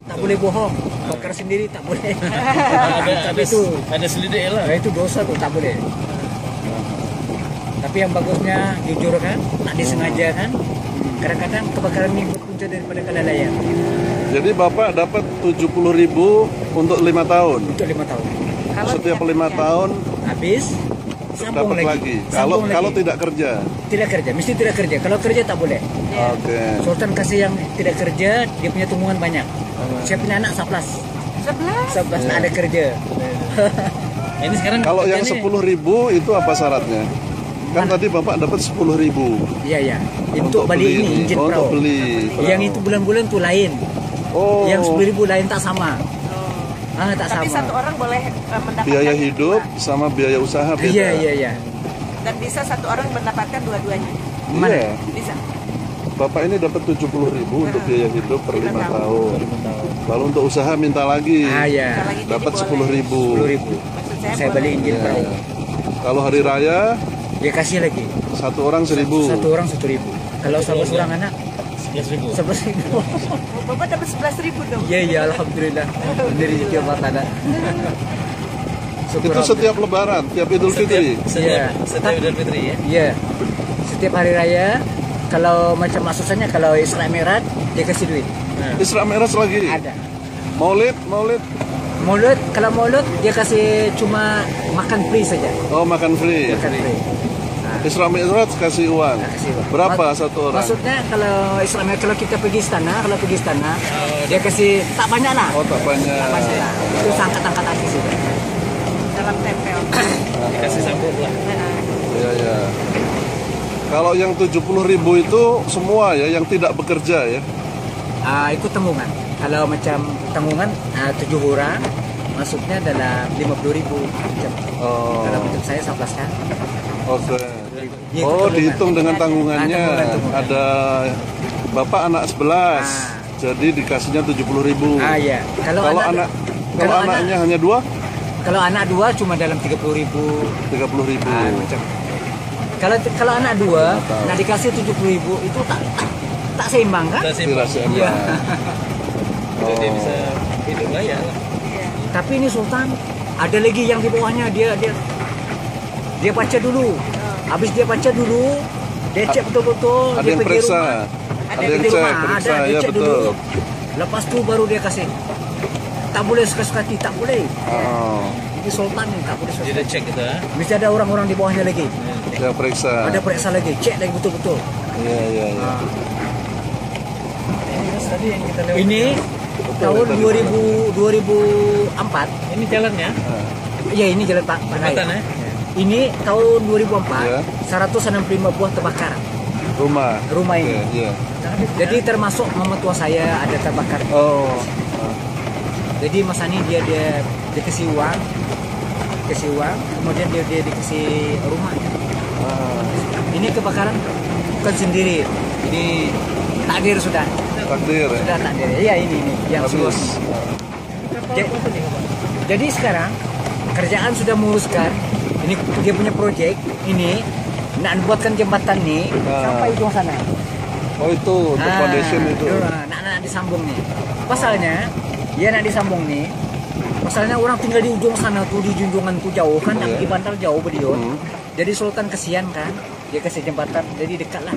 Tak boleh bohong, bakar sendiri tak boleh. Ada selidik lah. Itu dosa tuh, tak boleh. Tapi yang bagusnya jujur kan, tak disengaja kan. Kadang-kadang kebakaran ini berpunca daripada kelalaian. Jadi Bapak dapat 70.000 untuk 5 tahun. Untuk 5 tahun. Setiap 5 tahun habis sambung dapat lagi. Kalau tidak kerja. Tidak kerja, mesti tidak kerja. Kalau kerja tak boleh. Oke. Sultan kasih yang tidak kerja, dia punya tumbuhan banyak. Saya punya anak 11. 11 tak ada kerja. Ini sekarang kalau yang 10.000 itu apa syaratnya? Kan tadi Bapak dapat 10.000. Iya. Untuk beli ini injin perahu. Untuk beli perahu. Yang itu bulan-bulan tuh lain. Oh. Yang 10.000 lain tak sama. Tak Tapi sama. satu orang boleh mendapatkan Biaya hidup sama biaya usaha beda. Iya. Dan bisa satu orang mendapatkan dua-duanya. Mana? Iya. Bisa. Bapak ini dapat 70.000 untuk biaya hidup per 5 tahun. Lalu untuk usaha minta lagi. Iya. Dapat 10.000. 10.000. Saya beli injin perahu. Kalau hari raya Dia kasih lagi. satu orang 1.000. Satu orang 1.000. Kalau 11 orang anak 11.000. 11.000. Bapak dapat 11.000 dong. Iya, alhamdulillah. Dari kiamat ada. Itu setiap lebaran, tiap Idul Fitri. Setiap Idul Fitri ya. Iya. Setiap hari raya, kalau macam maksudnya kalau Isra Mi'raj dia kasih duit. Isra Mi'raj lagi. Ada. Maulid. Maulud, kalau Maulud dia kasih cuma makan free saja. Oh, makan free. Makan free. Isra Mi'raj kasih uang. Kasih uang. Berapa satu orang? Maksudnya kalau Isra Mi'raj, kalau kita pergi istana, dia kasih tak banyak lah. Oh, tak banyak. Tak banyak lah. Itu angkat-angkat aja sih. Dalam tempel. Dikasih sabuk lah. Iya. Kalau yang 70.000 itu semua ya, yang tidak bekerja ya. Ikut tanggungan. Kalau macam tanggungan 7 orang, masuknya dalam 50.000 macam. Kalau macam saya 11 kan. Oke. Ya, Oh, dihitung dengan tanggungannya. Tanggungan. Ada Bapak anak 11. Jadi dikasihnya 70.000. Iya. Kalau anaknya hanya 2? Kalau anak 2 cuma dalam 30.000. 30.000. Macam. Kalau anak 2 nak dikasih 70.000 itu tak seimbang kan? Tidak seimbang. Iya. Jadi bisa hidup layak lah. Tapi ini Sultan ada lagi yang di bawahnya dia baca dulu. Habis dia baca dulu, dia cek betul-betul. Ada dia yang pergi periksa. rumah. Ada yang cek, periksa. Dia Ya cek betul. dulu. Lepas tu baru dia kasih. Tak boleh suka-suka hati, tak boleh. Ini Sultan ni tak boleh suka-suka. Jadi cek gitu ya. Mesti ada orang-orang di bawahnya lagi. Ya periksa. Ada periksa lagi, cek lagi betul-betul. Iya. Tadi yang kita lewat. Ini tahun 2004. Ini jalannya. Ya ini jalan Pak Jembatan ya. Ini tahun 2004, Ya. 165 buah terbakar rumah ini. Iya. Jadi termasuk mama tua saya ada terbakar. Oh. Jadi masa ini dia dikasih uang, kemudian dia dikasih rumah. Ini kebakaran bukan sendiri, ini takdir sudah. Takdir ya. Sudah takdir. Iya ini yang Habis. Jadi sekarang kerjaan sudah menguruskan. Ini dia punya proyek ini nak buatkan jembatan nih sampai ujung sana. Oh itu untuk foundation itu. Nak disambung nih. Pasalnya dia nak disambung nih. Pasalnya orang tinggal di ujung sana tuh, di junjungan tuh jauh kan, nak pergi bandar jauh beliau. Jadi Sultan kesian kan, dia kasih jembatan, jadi dekat lah.